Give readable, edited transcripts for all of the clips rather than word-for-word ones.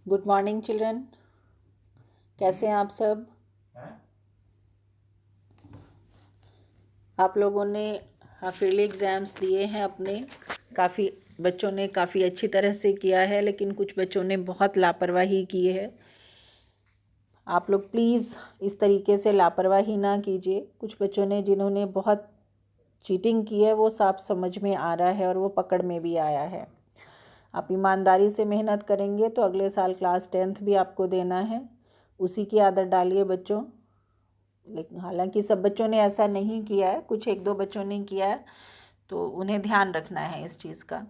Good morning children. कैसे हैं आप सब? आप लोगों ने हाफिली एग्ज़ाम्स दिए हैं अपने। काफ़ी बच्चों ने काफ़ी अच्छी तरह से किया है, लेकिन कुछ बच्चों ने बहुत लापरवाही की है। आप लोग प्लीज़ इस तरीके से लापरवाही ना कीजिए। कुछ बच्चों ने जिन्होंने बहुत चीटिंग की है वो साफ समझ में आ रहा है और वो पकड़ में भी आया है। आप ईमानदारी से मेहनत करेंगे तो अगले साल क्लास 10th भी आपको देना है। उसी की आदत डालिए बच्चों। लेकिन हालांकि सब बच्चों ने ऐसा नहीं किया है, कुछ एक दो बच्चों ने किया है, तो उन्हें ध्यान रखना है इस चीज़ का।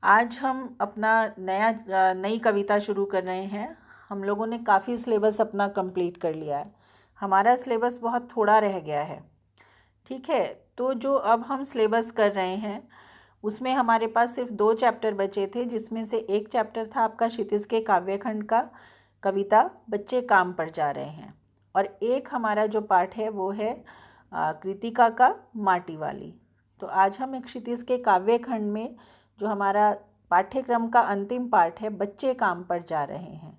आज हम अपना नई कविता शुरू कर रहे हैं। हम लोगों ने काफ़ी सिलेबस अपना कंप्लीट कर लिया है। हमारा सिलेबस बहुत थोड़ा रह गया है, ठीक है। तो जो अब हम सिलेबस कर रहे हैं उसमें हमारे पास सिर्फ 2 चैप्टर बचे थे, जिसमें से एक चैप्टर था आपका क्षितिज के काव्यखंड का कविता बच्चे काम पर जा रहे हैं, और एक हमारा जो पाठ है वो है कृतिका का माटी वाली। तो आज हम क्षितिज के काव्यखंड में जो हमारा पाठ्यक्रम का अंतिम पाठ है बच्चे काम पर जा रहे हैं,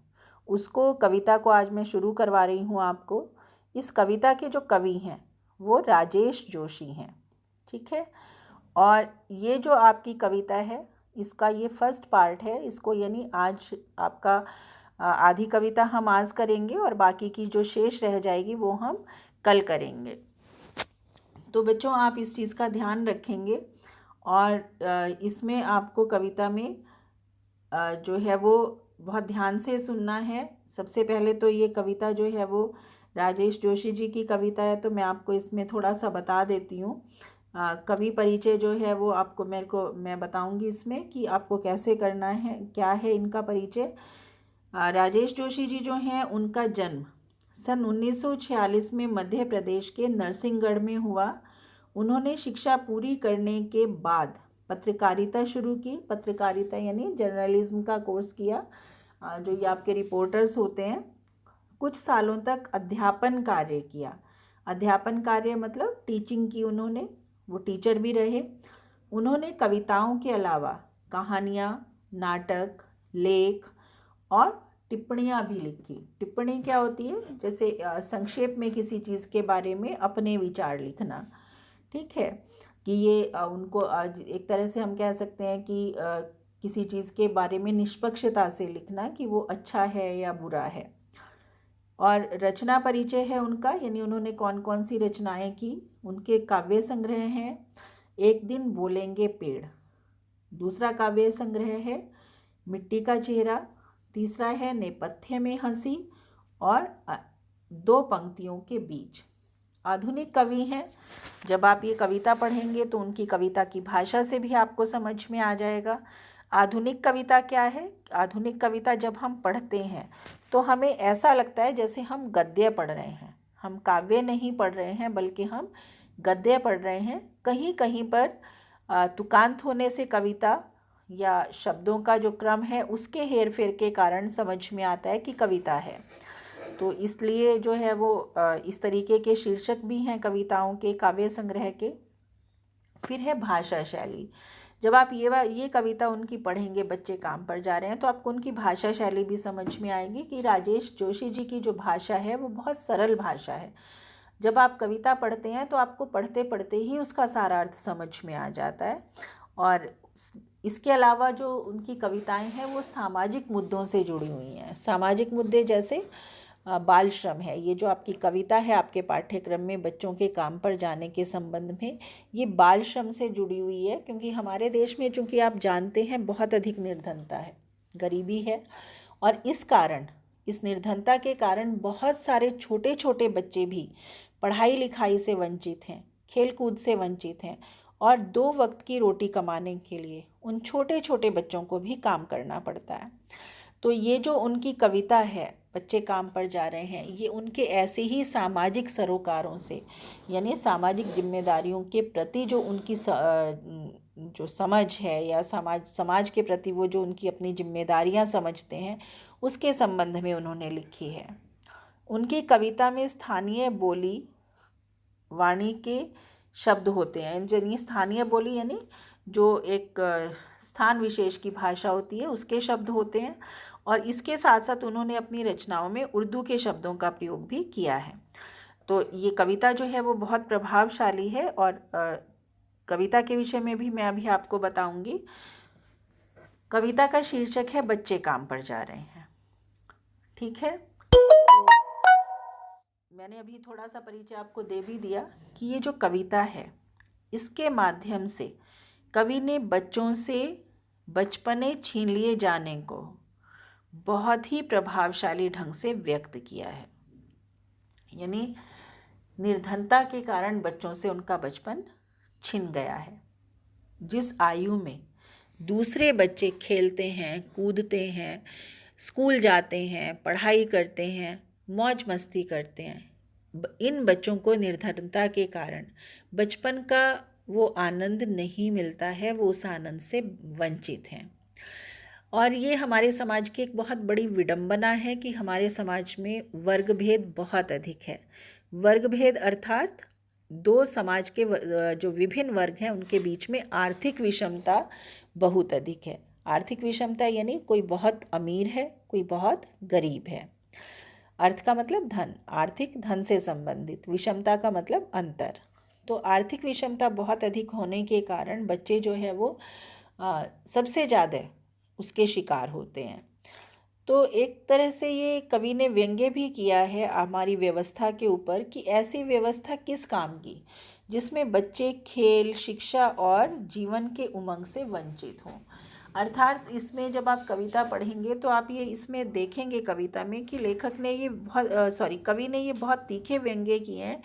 उसको कविता को आज मैं शुरू करवा रही हूँ आपको। इस कविता के जो कवि हैं वो राजेश जोशी हैं, ठीक है। और ये जो आपकी कविता है इसका ये फर्स्ट पार्ट है। इसको यानी आज आपका आधी कविता हम आज करेंगे और बाकी की जो शेष रह जाएगी वो हम कल करेंगे। तो बच्चों आप इस चीज़ का ध्यान रखेंगे और इसमें आपको कविता में जो है वो बहुत ध्यान से सुनना है। सबसे पहले तो ये कविता जो है वो राजेश जोशी जी की कविता है, तो मैं आपको इसमें थोड़ा सा बता देती हूँ। कवि परिचय जो है वो आपको मैं बताऊंगी इसमें कि आपको कैसे करना है, क्या है इनका परिचय। राजेश जोशी जी जो हैं उनका जन्म सन 1946 में मध्य प्रदेश के नरसिंहगढ़ में हुआ। उन्होंने शिक्षा पूरी करने के बाद पत्रकारिता शुरू की। पत्रकारिता यानी जर्नलिज्म का कोर्स किया। जो ये आपके रिपोर्टर्स होते हैं। कुछ सालों तक अध्यापन कार्य किया। अध्यापन कार्य मतलब टीचिंग की उन्होंने, वो टीचर भी रहे। उन्होंने कविताओं के अलावा कहानियाँ, नाटक, लेख और टिप्पणियाँ भी लिखी। टिप्पणी क्या होती है? जैसे संक्षेप में किसी चीज़ के बारे में अपने विचार लिखना, ठीक है। कि ये उनको एक तरह से हम कह सकते हैं कि किसी चीज़ के बारे में निष्पक्षता से लिखना कि वो अच्छा है या बुरा है। और रचना परिचय है उनका, यानी उन्होंने कौन कौन सी रचनाएं की। उनके काव्य संग्रह हैं एक दिन बोलेंगे पेड़, दूसरा काव्य संग्रह है मिट्टी का चेहरा, तीसरा है नेपथ्य में हंसी, और दो पंक्तियों के बीच। आधुनिक कवि हैं। जब आप ये कविता पढ़ेंगे तो उनकी कविता की भाषा से भी आपको समझ में आ जाएगा। आधुनिक कविता क्या है? आधुनिक कविता जब हम पढ़ते हैं तो हमें ऐसा लगता है जैसे हम गद्य पढ़ रहे हैं। हम काव्य नहीं पढ़ रहे हैं बल्कि हम गद्य पढ़ रहे हैं। कहीं कहीं पर तुकांत होने से कविता या शब्दों का जो क्रम है उसके हेर फेर के कारण समझ में आता है कि कविता है। तो इसलिए जो है वो इस तरीके के शीर्षक भी हैं कविताओं के, काव्य संग्रह के। फिर है भाषा शैली। जब आप ये कविता उनकी पढ़ेंगे बच्चे काम पर जा रहे हैं तो आपको उनकी भाषा शैली भी समझ में आएगी कि राजेश जोशी जी की जो भाषा है वो बहुत सरल भाषा है। जब आप कविता पढ़ते हैं तो आपको पढ़ते पढ़ते ही उसका सारा अर्थ समझ में आ जाता है। और इसके अलावा जो उनकी कविताएं हैं वो सामाजिक मुद्दों से जुड़ी हुई हैं। सामाजिक मुद्दे जैसे बाल श्रम है। ये जो आपकी कविता है आपके पाठ्यक्रम में बच्चों के काम पर जाने के संबंध में, ये बाल श्रम से जुड़ी हुई है, क्योंकि हमारे देश में चूँकि आप जानते हैं बहुत अधिक निर्धनता है, गरीबी है, और इस निर्धनता के कारण बहुत सारे छोटे छोटे बच्चे भी पढ़ाई लिखाई से वंचित हैं, खेल कूद से वंचित हैं, और 2 वक्त की रोटी कमाने के लिए उन छोटे छोटे बच्चों को भी काम करना पड़ता है। तो ये जो उनकी कविता है बच्चे काम पर जा रहे हैं, ये उनके ऐसे ही सामाजिक सरोकारों से, यानी सामाजिक जिम्मेदारियों के प्रति जो उनकी जो समझ है, या समाज के प्रति वो जो उनकी अपनी जिम्मेदारियां समझते हैं, उसके संबंध में उन्होंने लिखी है। उनकी कविता में स्थानीय बोली वाणी के शब्द होते हैं। यानी स्थानीय बोली यानी जो एक स्थान विशेष की भाषा होती है उसके शब्द होते हैं, और इसके साथ साथ उन्होंने अपनी रचनाओं में उर्दू के शब्दों का प्रयोग भी किया है। तो ये कविता जो है वो बहुत प्रभावशाली है, और कविता के विषय में भी मैं अभी आपको बताऊंगी। कविता का शीर्षक है बच्चे काम पर जा रहे हैं। ठीक है, तो मैंने अभी थोड़ा सा परिचय आपको दे भी दिया कि ये जो कविता है इसके माध्यम से कवि ने बच्चों से बचपने छीन लिए जाने को बहुत ही प्रभावशाली ढंग से व्यक्त किया है। यानी निर्धनता के कारण बच्चों से उनका बचपन छिन गया है। जिस आयु में दूसरे बच्चे खेलते हैं, कूदते हैं, स्कूल जाते हैं, पढ़ाई करते हैं, मौज मस्ती करते हैं, इन बच्चों को निर्धनता के कारण बचपन का वो आनंद नहीं मिलता है, वो उस आनंद से वंचित हैं। और ये हमारे समाज की एक बहुत बड़ी विडंबना है कि हमारे समाज में वर्ग भेद बहुत अधिक है। वर्ग भेद अर्थात दो समाज के जो विभिन्न वर्ग हैं उनके बीच में आर्थिक विषमता बहुत अधिक है। आर्थिक विषमता यानी कोई बहुत अमीर है, कोई बहुत गरीब है। अर्थ का मतलब धन, आर्थिक धन से संबंधित, विषमता का मतलब अंतर। तो आर्थिक विषमता बहुत अधिक होने के कारण बच्चे जो है वो सबसे ज़्यादा उसके शिकार होते हैं। तो एक तरह से ये कवि ने व्यंग्य भी किया है हमारी व्यवस्था के ऊपर कि ऐसी व्यवस्था किस काम की जिसमें बच्चे खेल, शिक्षा और जीवन के उमंग से वंचित हों। अर्थात इसमें जब आप कविता पढ़ेंगे तो आप ये इसमें देखेंगे कविता में कि लेखक ने ये कवि ने ये बहुत तीखे व्यंग्य किए हैं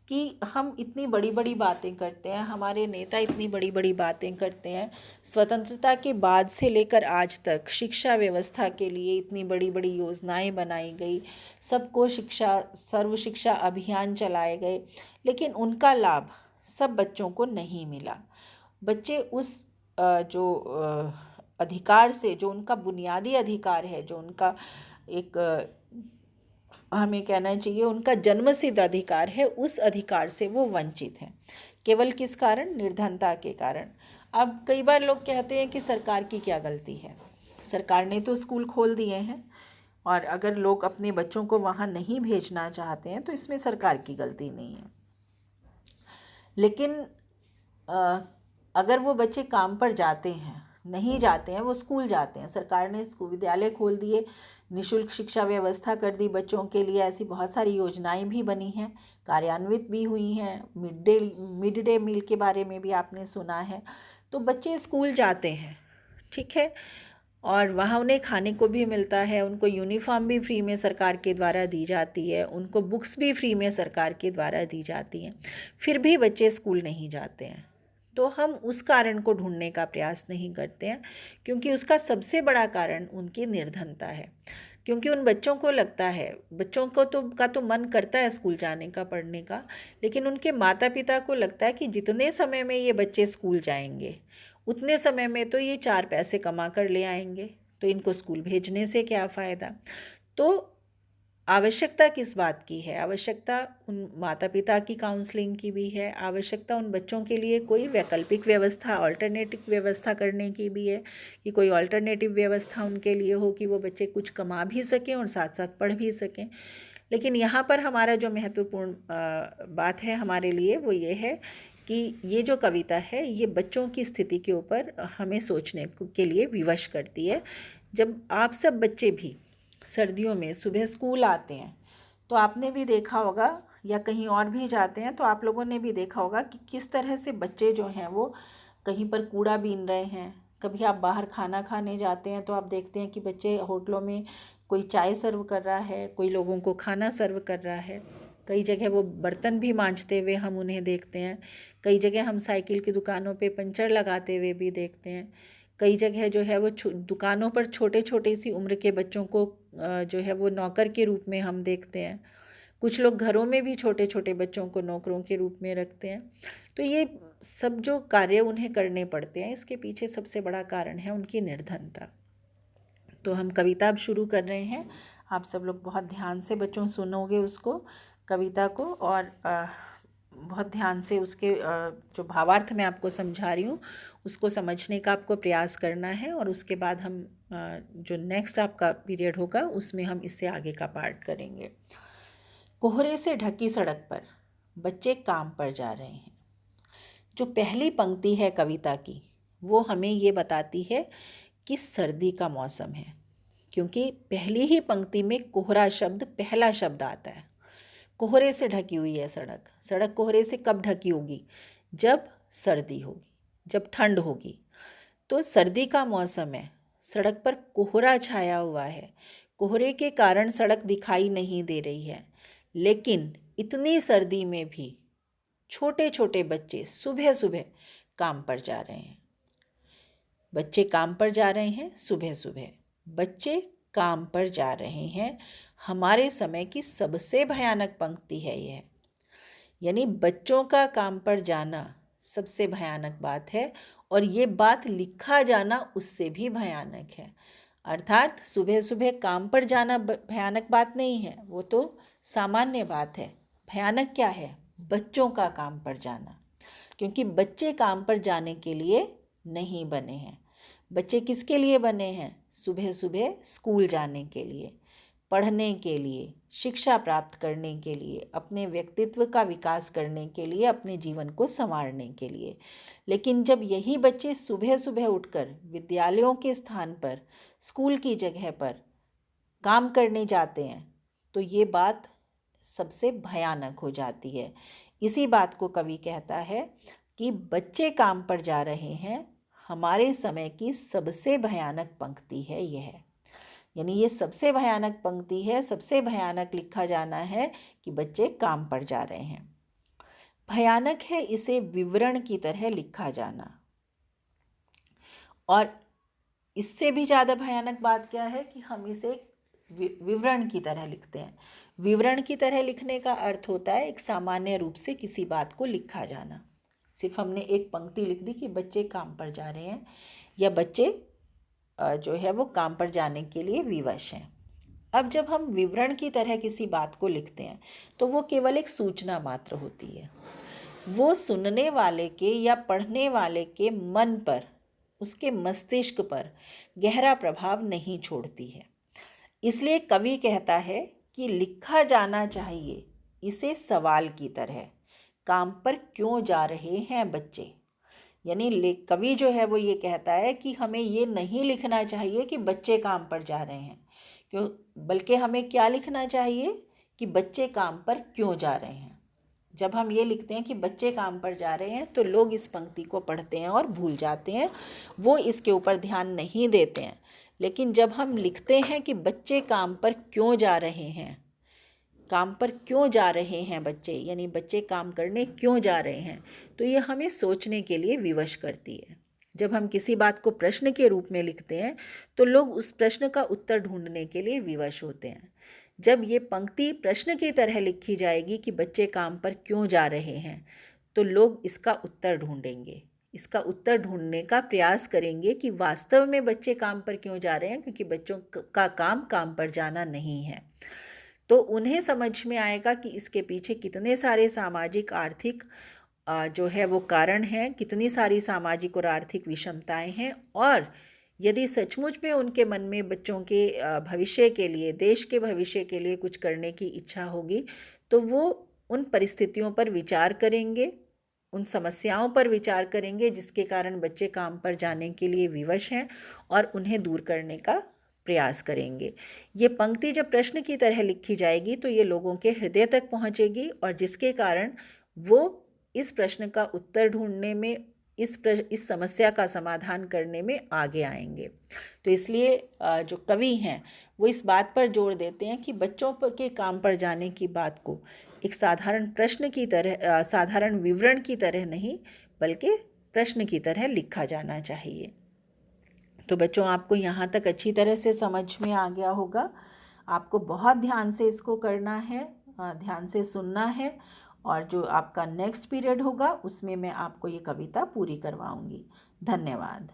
कि हम इतनी बड़ी बड़ी बातें करते हैं, हमारे नेता इतनी बड़ी बड़ी बातें करते हैं, स्वतंत्रता के बाद से लेकर आज तक शिक्षा व्यवस्था के लिए इतनी बड़ी बड़ी योजनाएं बनाई गई, सबको शिक्षा, सर्व शिक्षा अभियान चलाए गए, लेकिन उनका लाभ सब बच्चों को नहीं मिला। बच्चे उस जो अधिकार से, जो उनका बुनियादी अधिकार है, जो उनका एक हमें कहना चाहिए उनका जन्मसिद्ध अधिकार है, उस अधिकार से वो वंचित हैं। केवल किस कारण? निर्धनता के कारण। अब कई बार लोग कहते हैं कि सरकार की क्या गलती है, सरकार ने तो स्कूल खोल दिए हैं, और अगर लोग अपने बच्चों को वहाँ नहीं भेजना चाहते हैं तो इसमें सरकार की गलती नहीं है। लेकिन अगर वो बच्चे काम पर जाते हैं, नहीं जाते हैं, वो स्कूल जाते हैं, सरकार ने स्कूल विद्यालय खोल दिए, निःशुल्क शिक्षा व्यवस्था कर दी बच्चों के लिए, ऐसी बहुत सारी योजनाएं भी बनी हैं, कार्यान्वित भी हुई हैं। मिड डे मील के बारे में भी आपने सुना है। तो बच्चे स्कूल जाते हैं, ठीक है, और वहाँ उन्हें खाने को भी मिलता है, उनको यूनिफॉर्म भी फ्री में सरकार के द्वारा दी जाती है, उनको बुक्स भी फ्री में सरकार के द्वारा दी जाती हैं, फिर भी बच्चे स्कूल नहीं जाते हैं। तो हम उस कारण को ढूंढने का प्रयास नहीं करते हैं, क्योंकि उसका सबसे बड़ा कारण उनकी निर्धनता है। क्योंकि उन बच्चों को लगता है, बच्चों को तो मन करता है स्कूल जाने का, पढ़ने का, लेकिन उनके माता पिता को लगता है कि जितने समय में ये बच्चे स्कूल जाएंगे उतने समय में तो ये 4 पैसे कमा कर ले आएंगे, तो इनको स्कूल भेजने से क्या फ़ायदा। तो आवश्यकता किस बात की है? आवश्यकता उन माता पिता की काउंसलिंग की भी है, आवश्यकता उन बच्चों के लिए कोई वैकल्पिक व्यवस्था, ऑल्टरनेटिव व्यवस्था करने की भी है, कि कोई ऑल्टरनेटिव व्यवस्था उनके लिए हो कि वो बच्चे कुछ कमा भी सकें और साथ साथ पढ़ भी सकें। लेकिन यहाँ पर हमारा जो महत्वपूर्ण बात है हमारे लिए वो ये है कि ये जो कविता है ये बच्चों की स्थिति के ऊपर हमें सोचने के लिए विवश करती है। जब आप सब बच्चे भी सर्दियों में सुबह स्कूल आते हैं तो आपने भी देखा होगा, या कहीं और भी जाते हैं तो आप लोगों ने भी देखा होगा कि किस तरह से बच्चे जो हैं वो कहीं पर कूड़ा बीन रहे हैं। कभी आप बाहर खाना खाने जाते हैं तो आप देखते हैं कि बच्चे होटलों में कोई चाय सर्व कर रहा है, कोई लोगों को खाना सर्व कर रहा है, कई जगह वो बर्तन भी मांजते हुए हम उन्हें देखते हैं, कई जगह हम साइकिल की दुकानों पे पंचर लगाते हुए भी देखते हैं, कई जगह जो है वो दुकानों पर छोटे छोटे सी उम्र के बच्चों को जो है वो नौकर के रूप में हम देखते हैं। कुछ लोग घरों में भी छोटे छोटे बच्चों को नौकरों के रूप में रखते हैं। तो ये सब जो कार्य उन्हें करने पड़ते हैं, इसके पीछे सबसे बड़ा कारण है उनकी निर्धनता। तो हम कविता अब शुरू कर रहे हैं। आप सब लोग बहुत ध्यान से बच्चों सुनोगे उसको, कविता को, और बहुत ध्यान से उसके जो भावार्थ मैं आपको समझा रही हूँ उसको समझने का आपको प्रयास करना है, और उसके बाद हम जो नेक्स्ट आपका पीरियड होगा उसमें हम इससे आगे का पार्ट करेंगे। कोहरे से ढकी सड़क पर बच्चे काम पर जा रहे हैं। जो पहली पंक्ति है कविता की वो हमें ये बताती है कि सर्दी का मौसम है, क्योंकि पहली ही पंक्ति में कोहरा शब्द पहला शब्द आता है। कोहरे से ढकी हुई है सड़क। सड़क कोहरे से कब ढकी होगी? जब सर्दी होगी, जब ठंड होगी। तो सर्दी का मौसम है, सड़क पर कोहरा छाया हुआ है। कोहरे के कारण सड़क दिखाई नहीं दे रही है, लेकिन इतनी सर्दी में भी छोटे छोटे बच्चे सुबह सुबह काम पर जा रहे हैं। बच्चे काम पर जा रहे हैं सुबह सुबह। बच्चे काम पर जा रहे हैं। हमारे समय की सबसे भयानक पंक्ति है यह। यानी बच्चों का काम पर जाना सबसे भयानक बात है, और ये बात लिखा जाना उससे भी भयानक है। अर्थात सुबह सुबह काम पर जाना भयानक बात नहीं है, वो तो सामान्य बात है। भयानक क्या है? बच्चों का काम पर जाना, क्योंकि बच्चे काम पर जाने के लिए नहीं बने हैं। बच्चे किसके लिए बने हैं? सुबह सुबह स्कूल जाने के लिए, पढ़ने के लिए, शिक्षा प्राप्त करने के लिए, अपने व्यक्तित्व का विकास करने के लिए, अपने जीवन को संवारने के लिए। लेकिन जब यही बच्चे सुबह सुबह उठकर विद्यालयों के स्थान पर, स्कूल की जगह पर काम करने जाते हैं, तो ये बात सबसे भयानक हो जाती है। इसी बात को कवि कहता है कि बच्चे काम पर जा रहे हैं, हमारे समय की सबसे भयानक पंक्ति है यह। यानी ये सबसे भयानक पंक्ति है, सबसे भयानक लिखा जाना है कि बच्चे काम पर जा रहे हैं। भयानक है इसे विवरण की तरह लिखा जाना। और इससे भी ज़्यादा भयानक बात क्या है कि हम इसे विवरण की तरह लिखते हैं। विवरण की तरह लिखने का अर्थ होता है एक सामान्य रूप से किसी बात को लिखा जाना। सिर्फ हमने एक पंक्ति लिख दी कि बच्चे काम पर जा रहे हैं, या बच्चे जो है वो काम पर जाने के लिए विवश हैं। अब जब हम विवरण की तरह किसी बात को लिखते हैं तो वो केवल एक सूचना मात्र होती है। वो सुनने वाले के या पढ़ने वाले के मन पर, उसके मस्तिष्क पर गहरा प्रभाव नहीं छोड़ती है। इसलिए कवि कहता है कि लिखा जाना चाहिए इसे सवाल की तरह, काम पर क्यों जा रहे हैं बच्चे। यानी कवि जो है वो ये कहता है कि हमें ये नहीं लिखना चाहिए कि बच्चे काम पर जा रहे हैं, क्यों, बल्कि हमें क्या लिखना चाहिए कि बच्चे काम पर क्यों जा रहे हैं। जब हम ये लिखते हैं कि बच्चे काम पर जा रहे हैं तो लोग इस पंक्ति को पढ़ते हैं और भूल जाते हैं, वो इसके ऊपर ध्यान नहीं देते हैं। लेकिन जब हम लिखते हैं कि बच्चे काम पर क्यों जा रहे हैं, काम पर क्यों जा रहे हैं बच्चे, यानी बच्चे काम करने क्यों जा रहे हैं, तो ये हमें सोचने के लिए विवश करती है। जब हम किसी बात को प्रश्न के रूप में लिखते हैं तो लोग उस प्रश्न का उत्तर ढूंढने के लिए विवश होते हैं। जब ये पंक्ति प्रश्न की तरह लिखी जाएगी कि बच्चे काम पर क्यों जा रहे हैं, तो लोग इसका उत्तर ढूंढेंगे, इसका उत्तर ढूंढने का प्रयास करेंगे कि वास्तव में बच्चे काम पर क्यों जा रहे हैं, क्योंकि बच्चों का काम पर जाना नहीं है। तो उन्हें समझ में आएगा कि इसके पीछे कितने सारे सामाजिक आर्थिक जो है वो कारण हैं, कितनी सारी सामाजिक और आर्थिक विषमताएं हैं। और यदि सचमुच में उनके मन में बच्चों के भविष्य के लिए, देश के भविष्य के लिए कुछ करने की इच्छा होगी, तो वो उन परिस्थितियों पर विचार करेंगे, उन समस्याओं पर विचार करेंगे जिसके कारण बच्चे काम पर जाने के लिए विवश हैं, और उन्हें दूर करने का प्रयास करेंगे। ये पंक्ति जब प्रश्न की तरह लिखी जाएगी तो ये लोगों के हृदय तक पहुंचेगी, और जिसके कारण वो इस प्रश्न का उत्तर ढूंढने में, इस समस्या का समाधान करने में आगे आएंगे। तो इसलिए जो कवि हैं वो इस बात पर जोर देते हैं कि बच्चों के काम पर जाने की बात को एक साधारण प्रश्न की तरह, साधारण विवरण की तरह नहीं, बल्कि प्रश्न की तरह लिखा जाना चाहिए। तो बच्चों, आपको यहाँ तक अच्छी तरह से समझ में आ गया होगा। आपको बहुत ध्यान से इसको करना है, ध्यान से सुनना है, और जो आपका नेक्स्ट पीरियड होगा उसमें मैं आपको ये कविता पूरी करवाऊँगी। धन्यवाद।